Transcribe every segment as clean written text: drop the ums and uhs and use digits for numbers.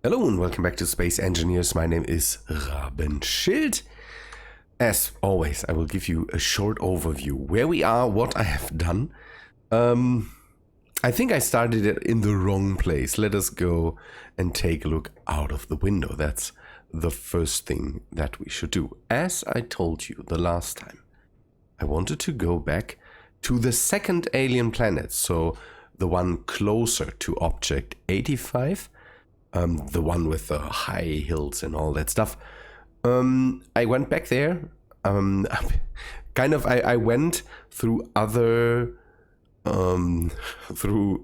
Hello and welcome back to Space Engineers. My name is Rabenschild. As always, I will give you a short overview where we are, what I have done. I think I started it in the wrong place. Let us go and take a look out of the window. That's the first thing that we should do. As I told you the last time, I wanted to go back to the second alien planet, so the one closer to Object 85. The one with the high hills and all that stuff. I went back there. I went through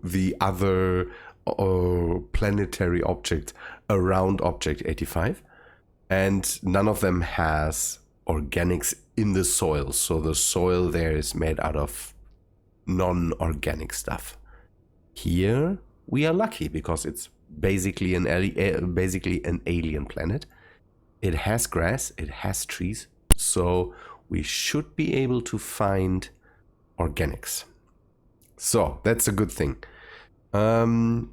the other planetary objects around Object 85, and none of them has organics in the soil. So the soil there is made out of non-organic stuff. Here we are lucky because it's basically an alien planet. It has grass, it has trees, so we should be able to find organics. So that's a good thing. To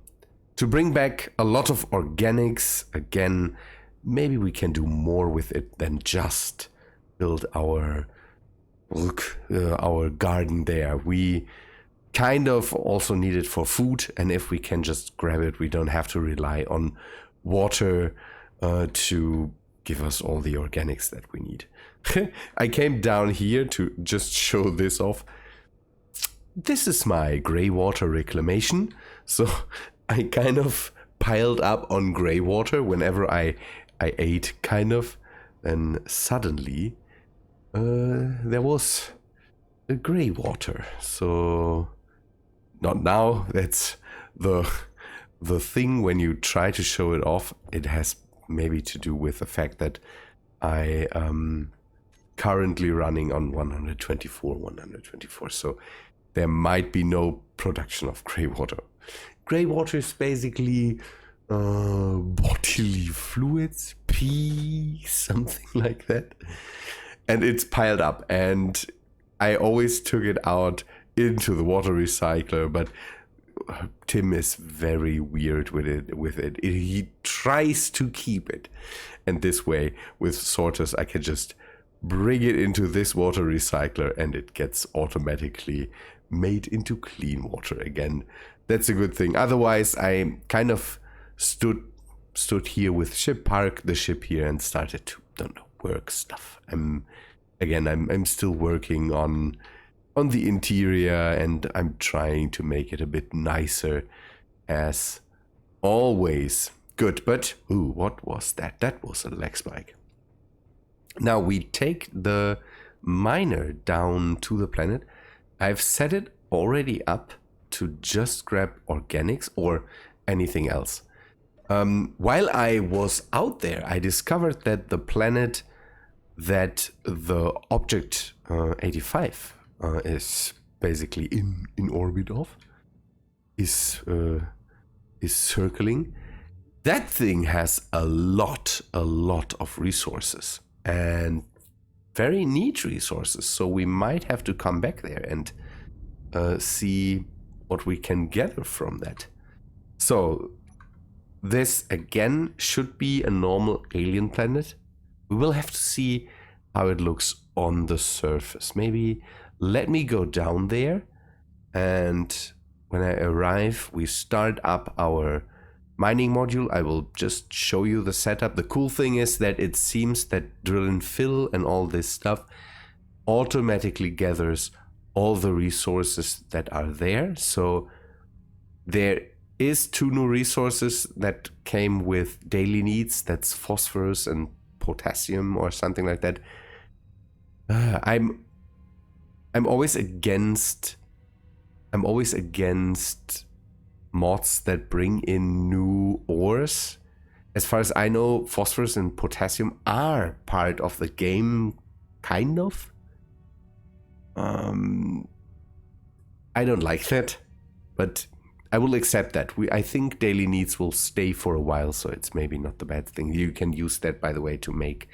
bring back a lot of organics again, maybe we can do more with it than just build our garden there. We kind of also need it for food, and if we can just grab it, we don't have to rely on water to give us all the organics that we need. I came down here to just show this off. This is my gray water reclamation, so I kind of piled up on gray water whenever I ate, kind of, and suddenly there was a gray water. So not now, that's the thing when you try to show it off. It has maybe to do with the fact that I am currently running on 124, so there might be no production of gray water. Gray water is basically bodily fluids, pee, something like that, and it's piled up, and I always took it out into the water recycler, but Tim is very weird with it. He tries to keep it, and this way with sorters I can just bring it into this water recycler and it gets automatically made into clean water again. That's a good thing. Otherwise I kind of stood here with ship, parked the ship here and started to, work stuff. I'm still working on the interior, and I'm trying to make it a bit nicer as always. Good, but what was that? That was a lag spike. Now we take the miner down to the planet. I've set it already up to just grab organics or anything else. While I was out there, I discovered that the planet that the Object 85 is basically in orbit of is circling. That thing has a lot of resources, and very neat resources, so we might have to come back there and see what we can gather from that. So this again should be a normal alien planet. We will have to see how it looks on the surface. Maybe let me go down there, and when I arrive we start up our mining module. I will just show you the setup. The cool thing is that it seems that drill and fill and all this stuff automatically gathers all the resources that are there. So there is 2 new resources that came with daily needs. That's phosphorus and potassium or something like that. I'm always against mods that bring in new ores. As far as I know, phosphorus and potassium are part of the game, kind of. I don't like that, but I will accept that. I think daily needs will stay for a while, so it's maybe not the bad thing. You can use that, by the way, to make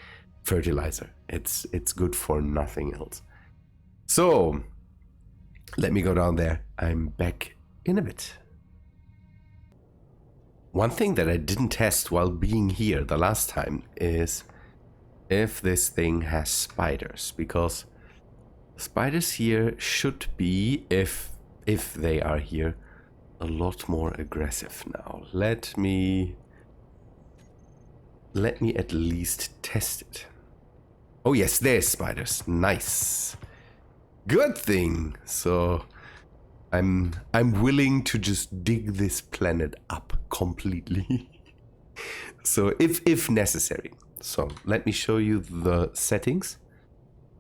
fertilizer. It's good for nothing else. So let me go down there. I'm back in a bit. One thing that I didn't test while being here the last time is if this thing has spiders, because spiders here should be, if they are here, a lot more aggressive now. Let me at least test it. Oh yes, there's spiders. Nice. Good thing. So I'm willing to just dig this planet up completely. So if necessary. So let me show you the settings.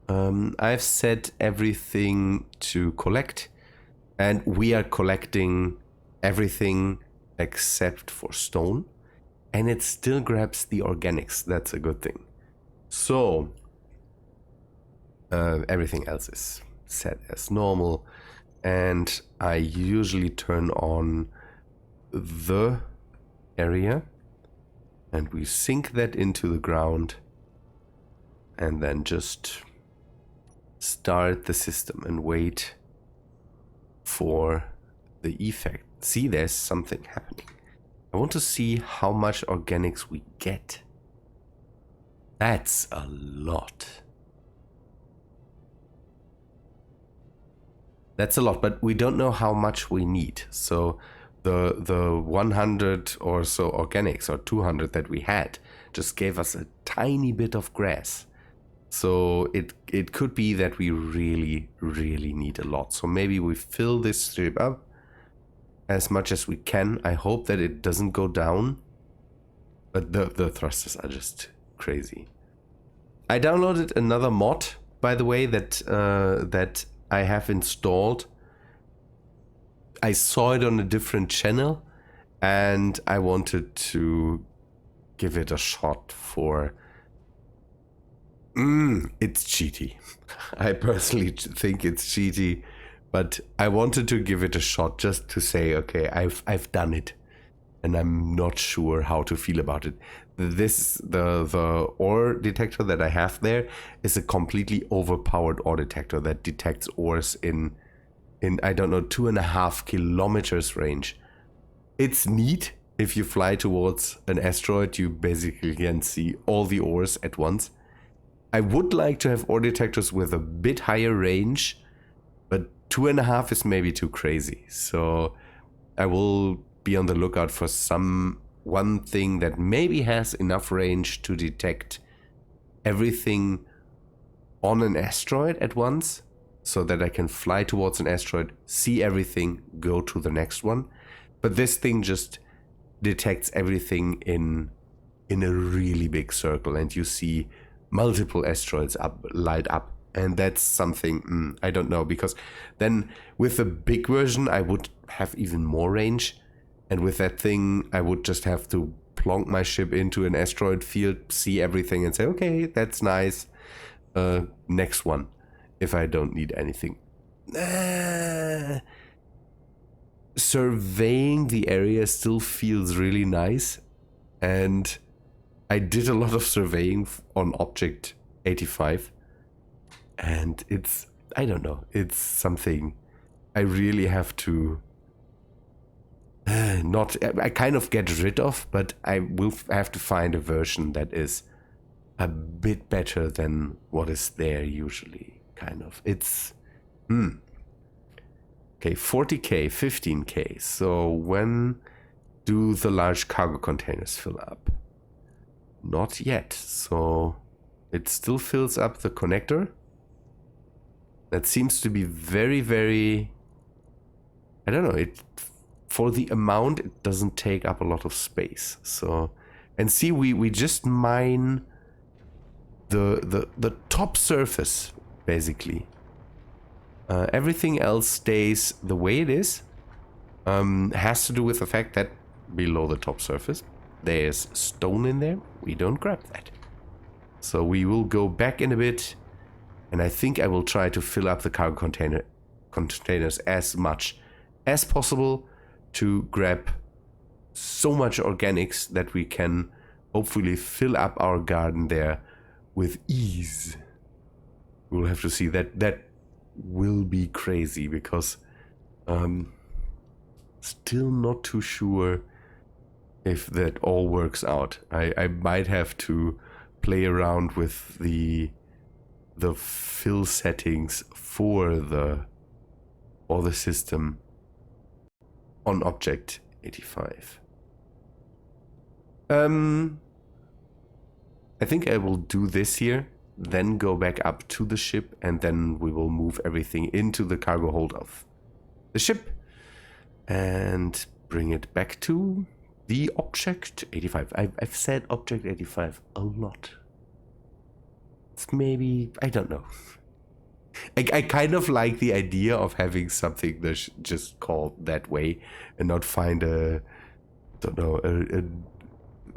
I've set everything to collect, and we are collecting everything except for stone, and it still grabs the organics. That's a good thing. So everything else is set as normal, and I usually turn on the area, and we sink that into the ground, and then just start the system and wait for the effect. See, there's something happening. I want to see how much organics we get. That's a lot. That's a lot, but we don't know how much we need. So the 100 or so organics, or 200 that we had, just gave us a tiny bit of grass. So it could be that we really, really need a lot. So maybe we fill this strip up as much as we can. I hope that it doesn't go down. But the thrusters are just crazy. I downloaded another mod, by the way, that I have installed. I saw it on a different channel, and I wanted to give it a shot for... it's cheaty. I personally think it's cheaty, but I wanted to give it a shot just to say, okay, I've done it, and I'm not sure how to feel about it. The ore detector that I have there is a completely overpowered ore detector that detects ores in I don't know, 2.5 kilometers range. It's neat. If you fly towards an asteroid, you basically can see all the ores at once. I would like to have ore detectors with a bit higher range, but 2.5 is maybe too crazy. So I will be on the lookout for one thing that maybe has enough range to detect everything on an asteroid at once, so that I can fly towards an asteroid, see everything, go to the next one. But this thing just detects everything in a really big circle, and you see multiple asteroids light up, and that's something I don't know, because then with the big version I would have even more range, and with that thing I would just have to plonk my ship into an asteroid field, see everything, and say, okay, that's nice, next one, if I don't need anything. Surveying the area still feels really nice, and I did a lot of surveying on Object 85, and it's, I don't know, it's something I really have to I kind of get rid of, but I will have to find a version that is a bit better than what is there usually, kind of. It's, okay, 40k, 15k, so when do the large cargo containers fill up? Not yet, so it still fills up the connector. That seems to be very, very... I don't know, for the amount, it doesn't take up a lot of space. So, and see, we just mine the top surface, basically. Everything else stays the way it is. Has to do with the fact that below the top surface, there's stone in there. We don't grab that. So we will go back in a bit, and I think I will try to fill up the cargo containers as much as possible to grab so much organics that we can hopefully fill up our garden there with ease. We'll have to see. That will be crazy, because still not too sure if that all works out. I might have to play around with the fill settings for the system on Object 85. I think I will do this here, then go back up to the ship, and then we will move everything into the cargo hold of the ship and bring it back to the Object 85. I've said Object 85 a lot. It's maybe, I don't know. I kind of like the idea of having something that's just called that way and not find a, don't know,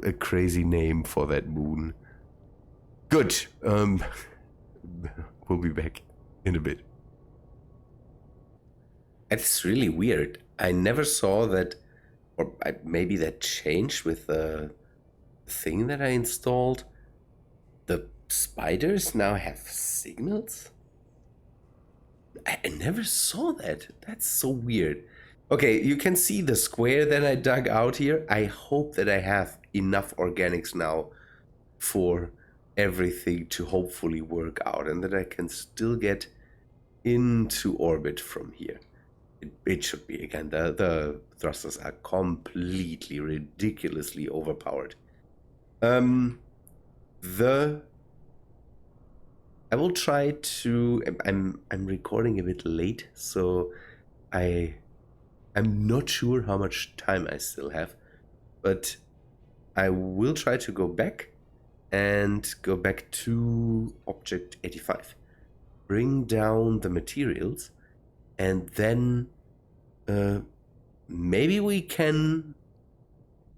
a crazy name for that moon. Good. We'll be back in a bit. It's really weird. I never saw that, or maybe that changed with the thing that I installed. The spiders now have signals? I never saw that. That's so weird. Okay, you can see the square that I dug out here. I hope that I have enough organics now for everything to hopefully work out and that I can still get into orbit from here. It should be. Again, the thrusters are completely ridiculously overpowered. I will try to. I'm recording a bit late, so I'm not sure how much time I still have, but I will try to go back to Object 85, bring down the materials, and then maybe we can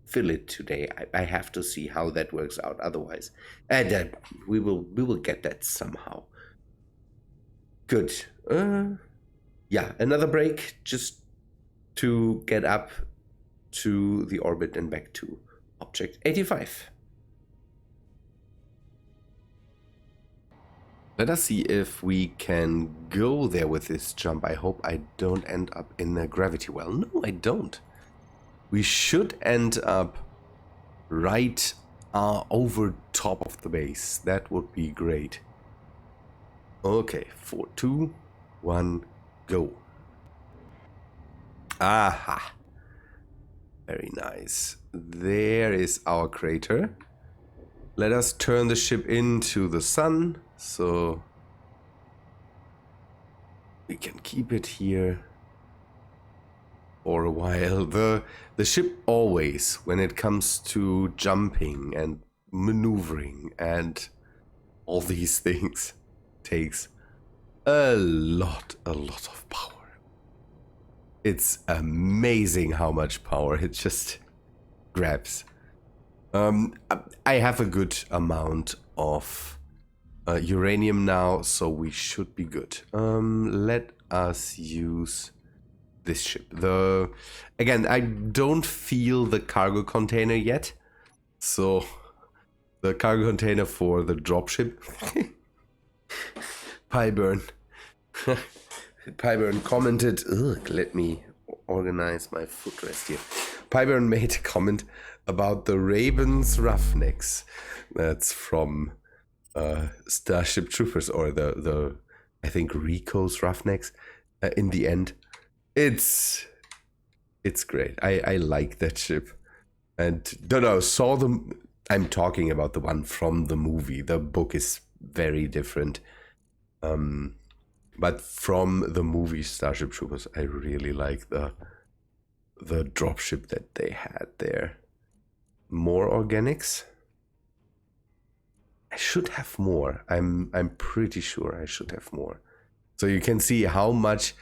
fill it today. I have to see how that works out. Otherwise, and we will get that somehow. Good. Yeah, another break just to get up to the orbit and back to Object 85. Let us see if we can go there with this jump. I hope I don't end up in a gravity well. No, I don't. We should end up right over top of the base. That would be great. Okay, 4, 2, 1, go. Aha. Very nice. There is our crater. Let us turn the ship into the sun, so we can keep it here for a while. The ship always, when it comes to jumping and maneuvering and all these things, takes a lot of power. It's amazing how much power it just grabs. I have a good amount of uranium now, so we should be good. Let us use this ship. Again, I don't feel the cargo container yet, so the cargo container for the dropship. Pyburn. Pyburn commented, ugh, let me organize my footrest here. Pyburn made a comment about the Raven's Roughnecks. That's from Starship Troopers, or the I think Rico's Roughnecks. In the end, it's great. I like that ship, and don't know, saw them. I'm talking about the one from the movie. The book is very different. But from the movie Starship Troopers, I really like the dropship that they had there. More organics. I should have more. I'm pretty sure I should have more. So you can see how much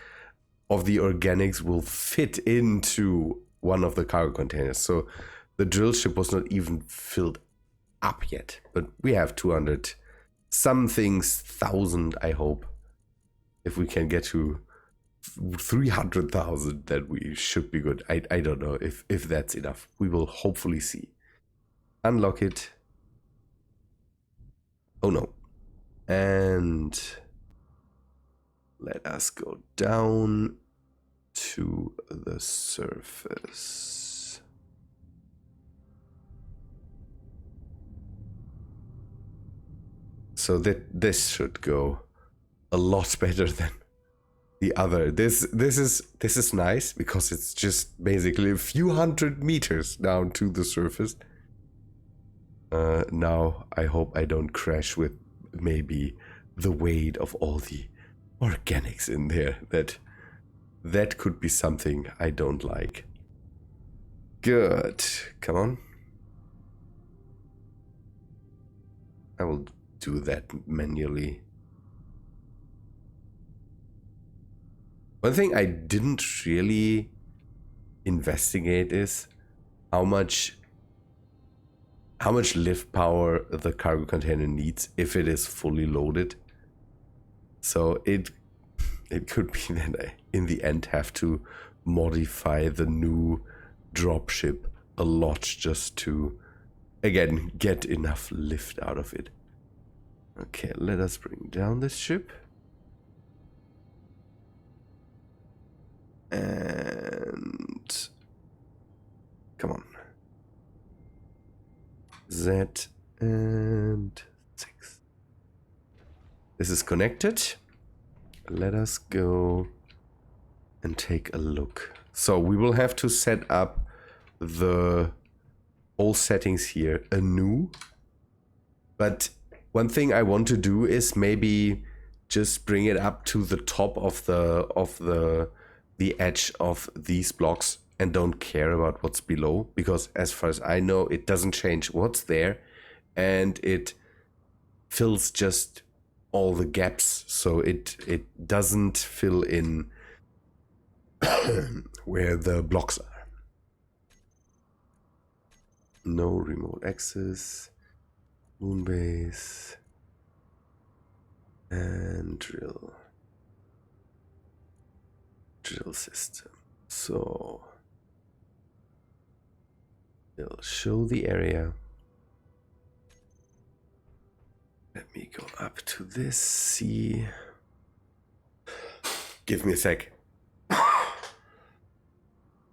of the organics will fit into one of the cargo containers. So the drill ship was not even filled up yet, but we have 200 thousand, I hope. If we can get to 300,000, then we should be good. I don't know if that's enough. We will hopefully see. Unlock it. Oh no. And let us go down to the surface. So that this should go a lot better than the other. This is nice because it's just basically a few hundred meters down to the surface. Now I hope I don't crash with maybe the weight of all the organics in there. That could be something I don't like. Good. Come on. I will do that manually. One thing I didn't really investigate is how much lift power the cargo container needs if it is fully loaded. So it could be that I, in the end, have to modify the new dropship a lot just to, again, get enough lift out of it. Okay, let us bring down this ship. And come on. Z and 6. This is connected. Let us go and take a look. So we will have to set up the all settings here anew. But one thing I want to do is maybe just bring it up to the top of the edge of these blocks and don't care about what's below, because as far as I know, it doesn't change what's there and it fills just all the gaps, so it doesn't fill in where the blocks are. No remote access, moon base, and drill system. So it'll show the area. Let me go up to this, see. Give me a sec.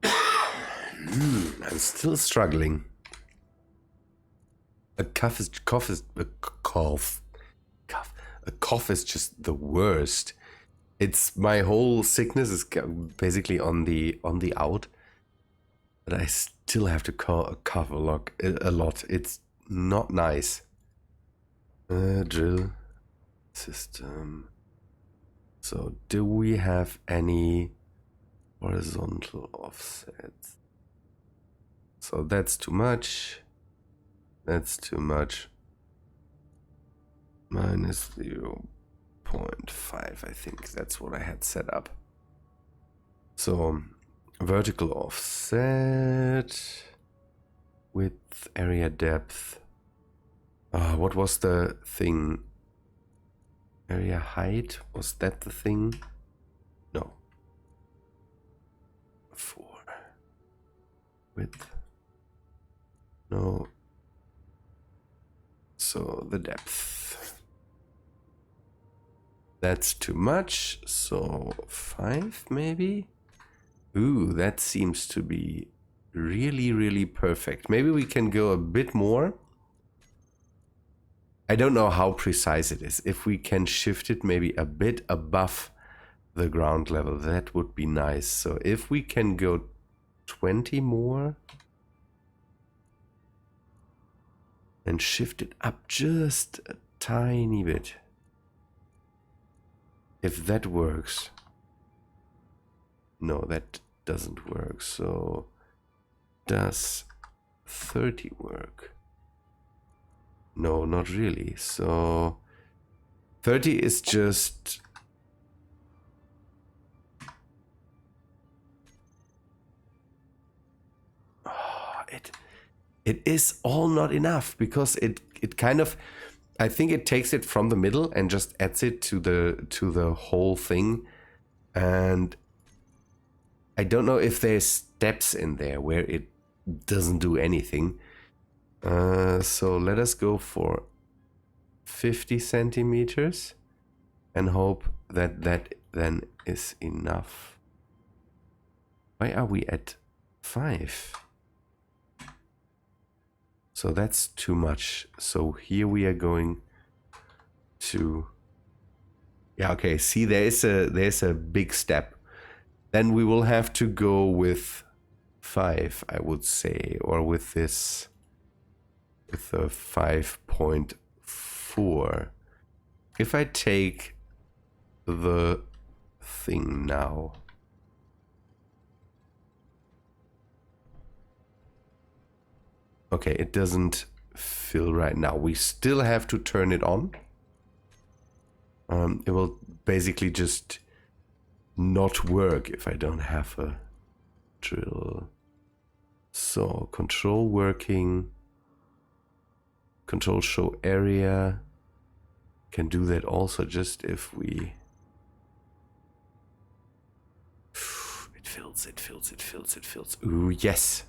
I'm still struggling. A cough is just the worst. It's my whole sickness is basically on the out, but I still have to cough a lot. It's not nice. Drill system. So do we have any horizontal offsets? So that's too much. That's too much. Minus 0.5, I think that's what I had set up. So vertical offset, width, area depth. What was the thing? Area height, was that the thing? No. 4. Width. No. So the depth. That's too much, so 5 maybe? Ooh, that seems to be really, really perfect. Maybe we can go a bit more. I don't know how precise it is. If we can shift it maybe a bit above the ground level, that would be nice. So if we can go 20 more and shift it up just a tiny bit. If that works. No, that doesn't work. So does 30 work? No, not really. So 30 is just... It is all not enough, because it kind of... I think it takes it from the middle and just adds it to the whole thing. And I don't know if there's steps in there where it doesn't do anything. So let us go for 50 centimeters and hope that that then is enough. Why are we at 5? So that's too much. So here we are going to... Yeah, okay, see, there's a big step. Then we will have to go with 5, I would say, or with this, with the 5.4. If I take the thing now, okay, it doesn't fill right now. We still have to turn it on. It will basically just not work if I don't have a drill. So control working, control show area, can do that also just if we... It fills, it fills, it fills, it fills. Ooh, yes.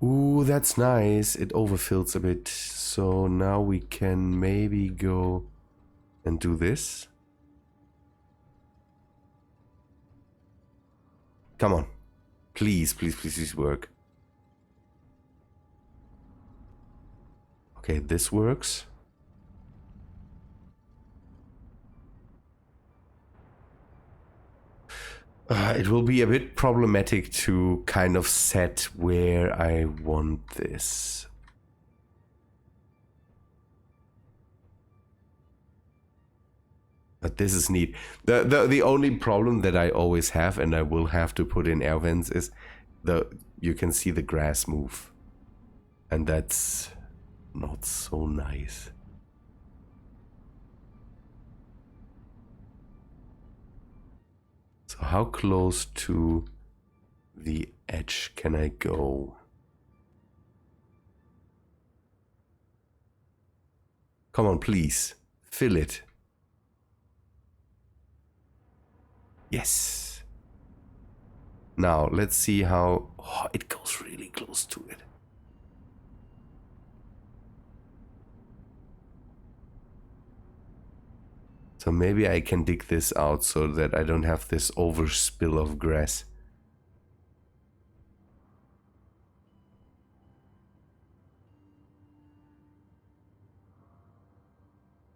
Ooh, that's nice. It overfills a bit. So now we can maybe go and do this. Come on. Please, please, please, please work. Okay, this works. It will be a bit problematic to kind of set where I want this. But this is neat. The only problem that I always have, and I will have to put in air vents, is you can see the grass move. And that's not so nice. So how close to the edge can I go? Come on, please. Fill it. Yes. Now, let's see how... Oh, it goes really close to it. So maybe I can dig this out so that I don't have this overspill of grass.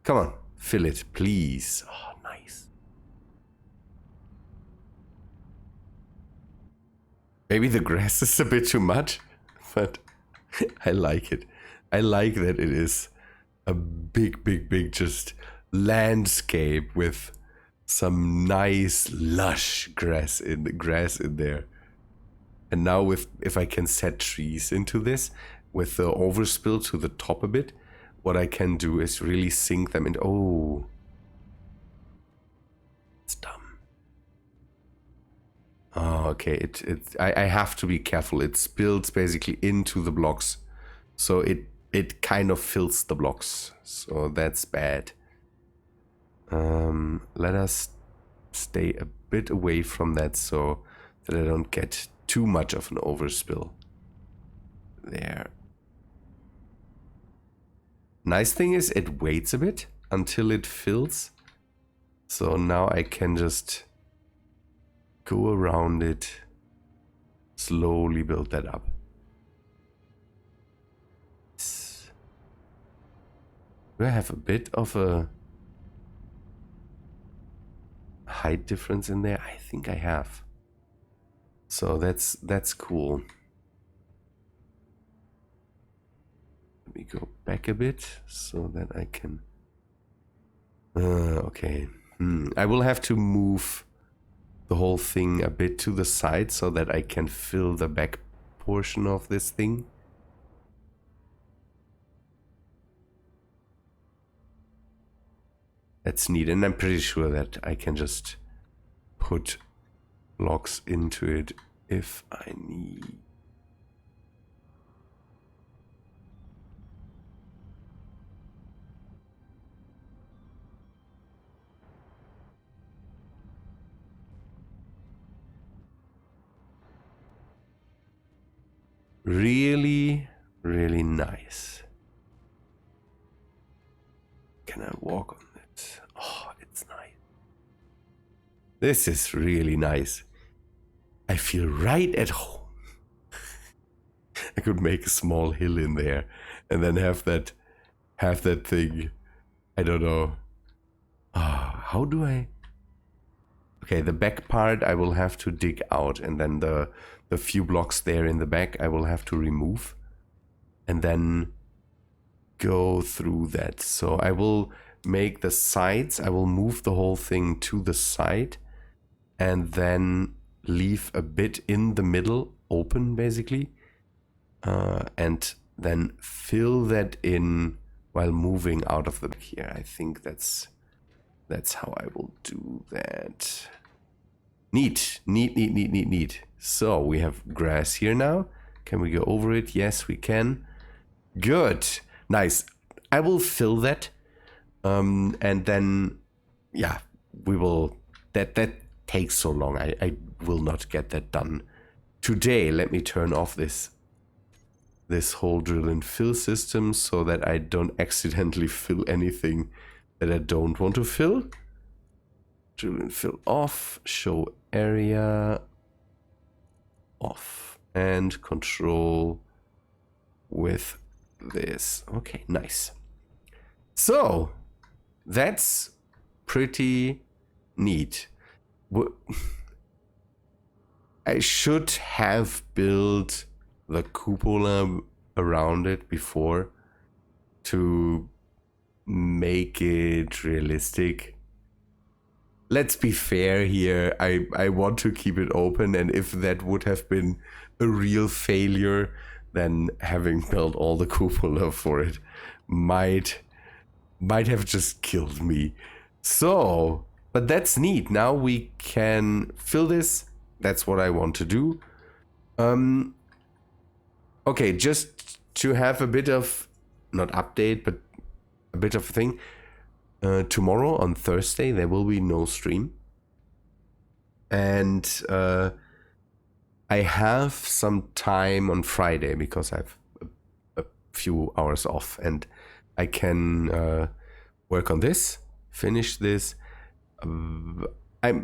Come on, fill it, please. Oh, nice. Maybe the grass is a bit too much, but I like it. I like that it is a big, big, big just landscape with some nice lush grass in there. And now if I can set trees into this with the overspill to the top a bit, what I can do is really sink them in. Oh, it's dumb. Oh, okay. I have to be careful. It spills basically into the blocks, so it kind of fills the blocks. So that's bad. Let us stay a bit away from that so that I don't get too much of an overspill. There. Nice thing is it waits a bit until it fills. So now I can just go around it, slowly build that up. Do I have a bit of a height difference in there? I think I have. So that's cool. Let me go back a bit so that I can... okay. I will have to move the whole thing a bit to the side so that I can fill the back portion of this thing. That's neat, and I'm pretty sure that I can just put blocks into it if I need. Really, really nice. Can I walk on it? Oh, it's nice. This is really nice. I feel right at home. I could make a small hill in there and then have that thing. I don't know. How do I? Okay, the back part I will have to dig out, and then the few blocks there in the back I will have to remove and then go through that. So I will make the sides, I will move the whole thing to the side and then leave a bit in the middle open basically, and then fill that in while moving out of the back here. I think that's how I will do that. Neat. So we have grass here now. Can we go over it? Yes, we can. Good. Nice. I will fill that. And then, yeah, we will... That takes so long. I will not get that done today. Let me turn off this whole drill and fill system so that I don't accidentally fill anything that I don't want to fill. Drill and fill off. Show area off. And control with this. Okay, nice. So that's pretty neat. I should have built the cupola around it before to make it realistic. Let's be fair here. I want to keep it open, and if that would have been a real failure, then having built all the cupola for it might have just killed me. So, but that's neat. Now we can fill this. That's what I want to do. Okay, just to have a bit of, not update, but a bit of a thing. Tomorrow on Thursday there will be no stream. And I have some time on Friday because I have a few hours off, and I can work on this, finish this. I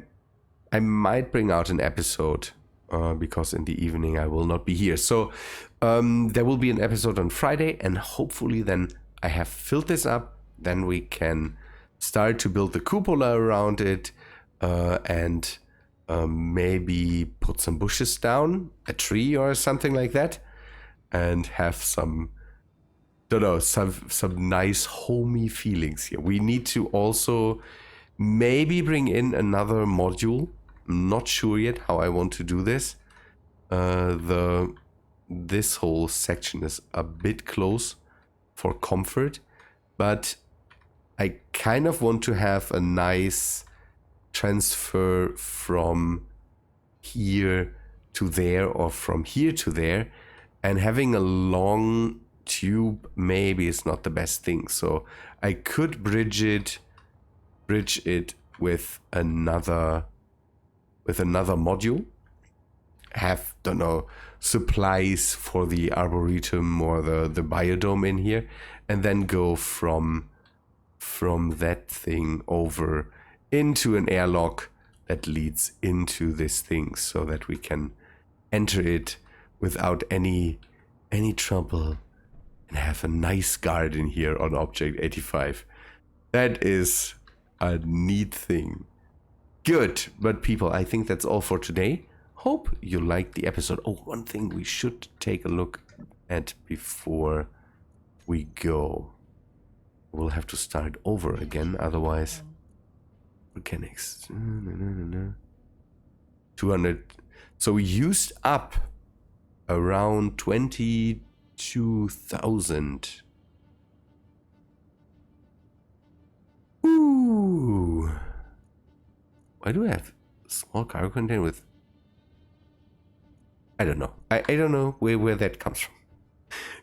might bring out an episode because in the evening I will not be here. So there will be an episode on Friday, and hopefully then I have filled this up. Then we can start to build the cupola around it, and maybe put some bushes down, a tree or something like that, and have some, don't know, some nice homey feelings here. We need to also maybe bring in another module. I'm not sure yet how I want to do this. This whole section is a bit close for comfort, but I kind of want to have a nice transfer from here to there or from here to there, and having a long tube maybe is not the best thing. So I could bridge it with another module, have, don't know, supplies for the arboretum or the biodome in here, and then go from that thing over into an airlock that leads into this thing, so that we can enter it without any trouble and have a nice garden here on Object 85. That is a neat thing. Good, but people, I think that's all for today. Hope you liked the episode. Oh, one thing we should take a look at before we go. We'll have to start over again, otherwise. Mechanics. 200. So we used up around 22,000. Ooh. Why do I have a small cargo container with... I don't know. I don't know where that comes from.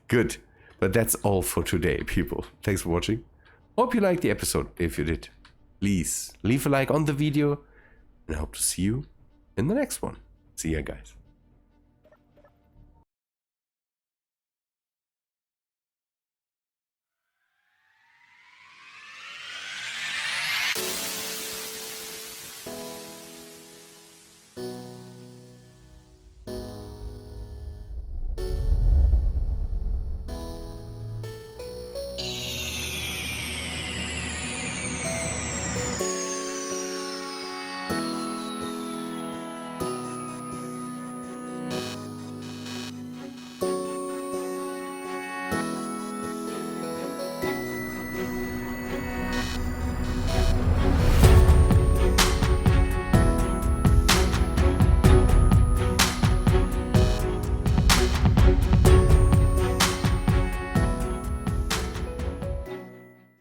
Good. But that's all for today, people. Thanks for watching. Hope you liked the episode. If you did, please leave a like on the video, and I hope to see you in the next one. See ya, guys.